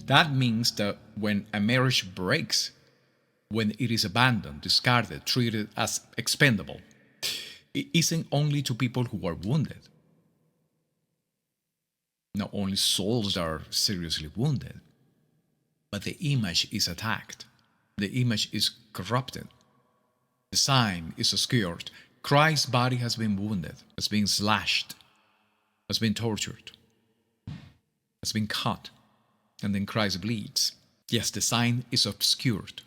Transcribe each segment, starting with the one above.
That means that when a marriage breaks, when it is abandoned, discarded, treated as expendable, it isn't only to people who are wounded. Not only souls are seriously wounded, but the image is attacked. The image is corrupted. The sign is obscured. Christ's body has been wounded, has been slashed, has been tortured, has been cut, and then Christ bleeds. Yes, the sign is obscured,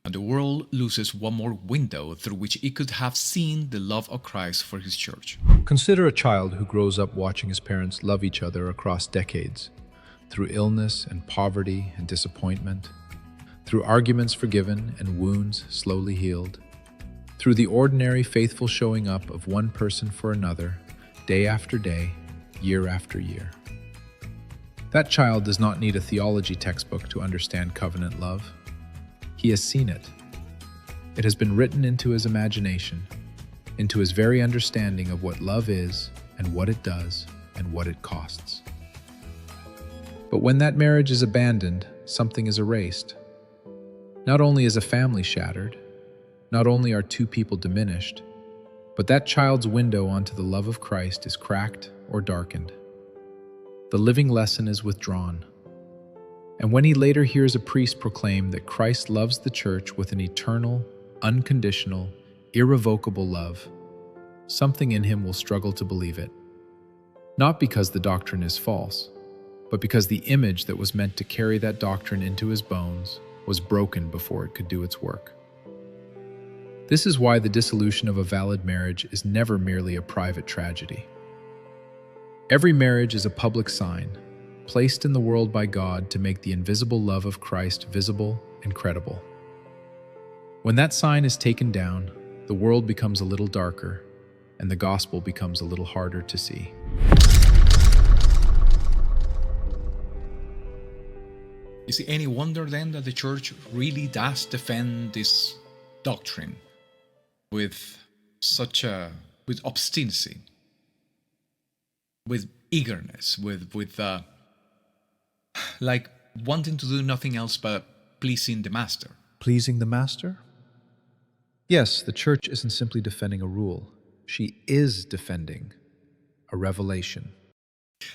and the world loses one more window through which it could have seen the love of Christ for his church. Consider a child who grows up watching his parents love each other across decades, through illness and poverty and disappointment, through arguments forgiven and wounds slowly healed, through the ordinary faithful showing up of one person for another, day after day, year after year. That child does not need a theology textbook to understand covenant love. He has seen it. It has been written into his imagination, into his very understanding of what love is and what it does and what it costs. But when that marriage is abandoned, something is erased. Not only is a family shattered, not only are two people diminished, but that child's window onto the love of Christ is cracked or darkened. The living lesson is withdrawn. And when he later hears a priest proclaim that Christ loves the church with an eternal, unconditional, irrevocable love, something in him will struggle to believe it. Not because the doctrine is false, but because the image that was meant to carry that doctrine into his bones was broken before it could do its work. This is why the dissolution of a valid marriage is never merely a private tragedy. Every marriage is a public sign, placed in the world by God to make the invisible love of Christ visible and credible. When that sign is taken down, the world becomes a little darker, and the gospel becomes a little harder to see. Is it any wonder then that the church really does defend this doctrine with obstinacy, with eagerness, with like wanting to do nothing else but pleasing the master? Pleasing the master? Yes, the church isn't simply defending a rule. She is defending a revelation.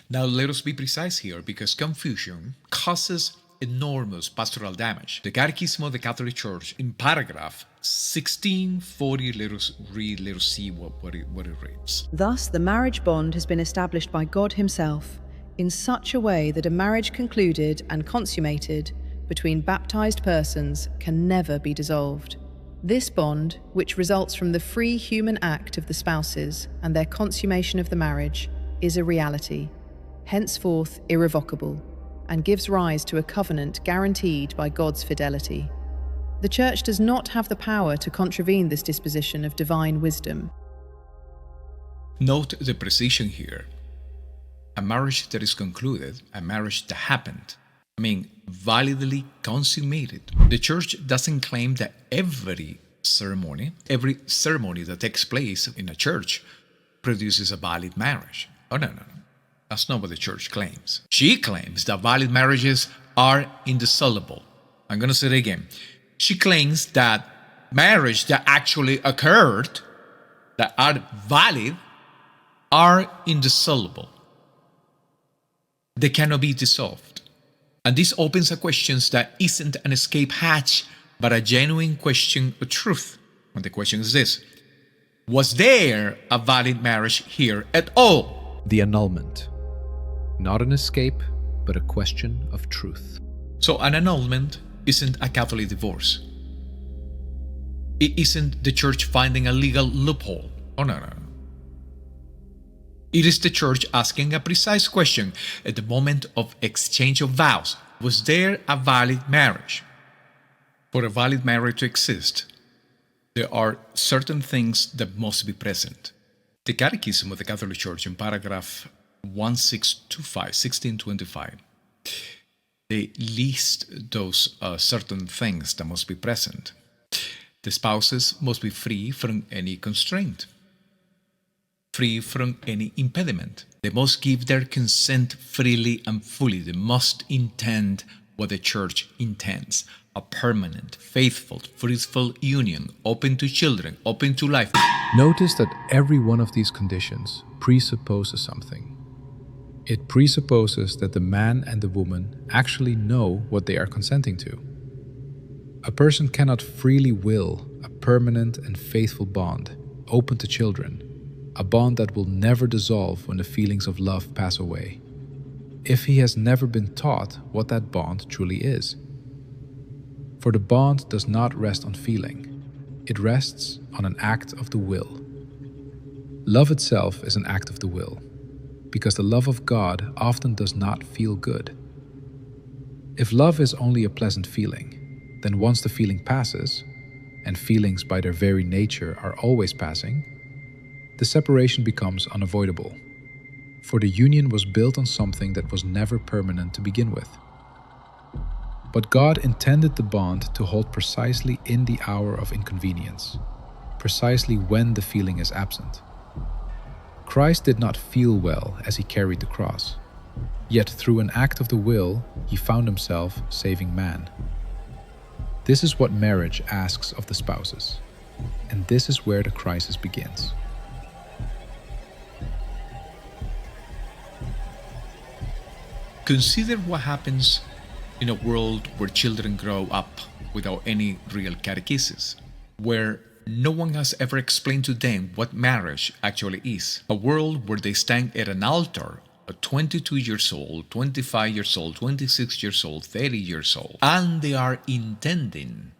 Now let us be precise here, because confusion causes enormous pastoral damage. The Catechism of the Catholic Church, in paragraph 1640, let us see what it reads. Thus the marriage bond has been established by God himself in such a way that a marriage concluded and consummated between baptized persons can never be dissolved. This bond, which results from the free human act of the spouses and their consummation of the marriage, is a reality, henceforth irrevocable, and gives rise to a covenant guaranteed by God's fidelity. The Church does not have the power to contravene this disposition of divine wisdom. Note the precision here. A marriage that is concluded, a marriage that happened, validly consummated. The Church doesn't claim that every ceremony that takes place in a church produces a valid marriage. Oh, no. That's not what the Church claims. She claims that valid marriages are indissoluble. I'm going to say it again. She claims that marriage that actually occurred, that are valid, are indissoluble. They cannot be dissolved. And this opens a question that isn't an escape hatch, but a genuine question of truth. And the question is this: was there a valid marriage here at all? The annulment. Not an escape, but a question of truth. So an annulment isn't a Catholic divorce. It isn't the Church finding a legal loophole. Oh, no. It is the Church asking a precise question at the moment of exchange of vows. Was there a valid marriage? For a valid marriage to exist, there are certain things that must be present. The Catechism of the Catholic Church, in paragraph 1625, they list those certain things that must be present. The spouses must be free from any constraint, free from any impediment. They must give their consent freely and fully. They must intend what the Church intends: a permanent, faithful, fruitful union, open to children, open to life. Notice that every one of these conditions presupposes something. It presupposes that the man and the woman actually know what they are consenting to. A person cannot freely will a permanent and faithful bond, open to children, a bond that will never dissolve when the feelings of love pass away, if he has never been taught what that bond truly is. For the bond does not rest on feeling, it rests on an act of the will. Love itself is an act of the will, because the love of God often does not feel good. If love is only a pleasant feeling, then once the feeling passes, and feelings by their very nature are always passing, the separation becomes unavoidable, for the union was built on something that was never permanent to begin with. But God intended the bond to hold precisely in the hour of inconvenience, precisely when the feeling is absent. Christ did not feel well as he carried the cross, yet through an act of the will, he found himself saving man. This is what marriage asks of the spouses, and this is where the crisis begins. Consider what happens in a world where children grow up without any real catechesis, where no one has ever explained to them what marriage actually is. A world where they stand at an altar at 22 years old, 25 years old, 26 years old, 30 years old, and they are intending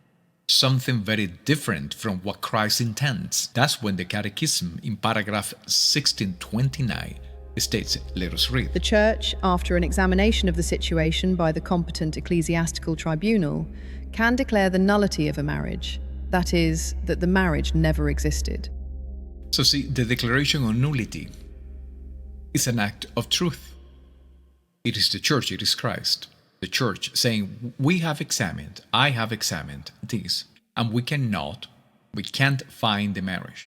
something very different from what Christ intends. That's when the Catechism in paragraph 1629 states, let us read. The Church, after an examination of the situation by the competent ecclesiastical tribunal, can declare the nullity of a marriage, that is, that the marriage never existed. So see, the declaration of nullity is an act of truth. It is the Church, it is Christ, the Church saying, we have examined, I have examined this, and we can't find the marriage.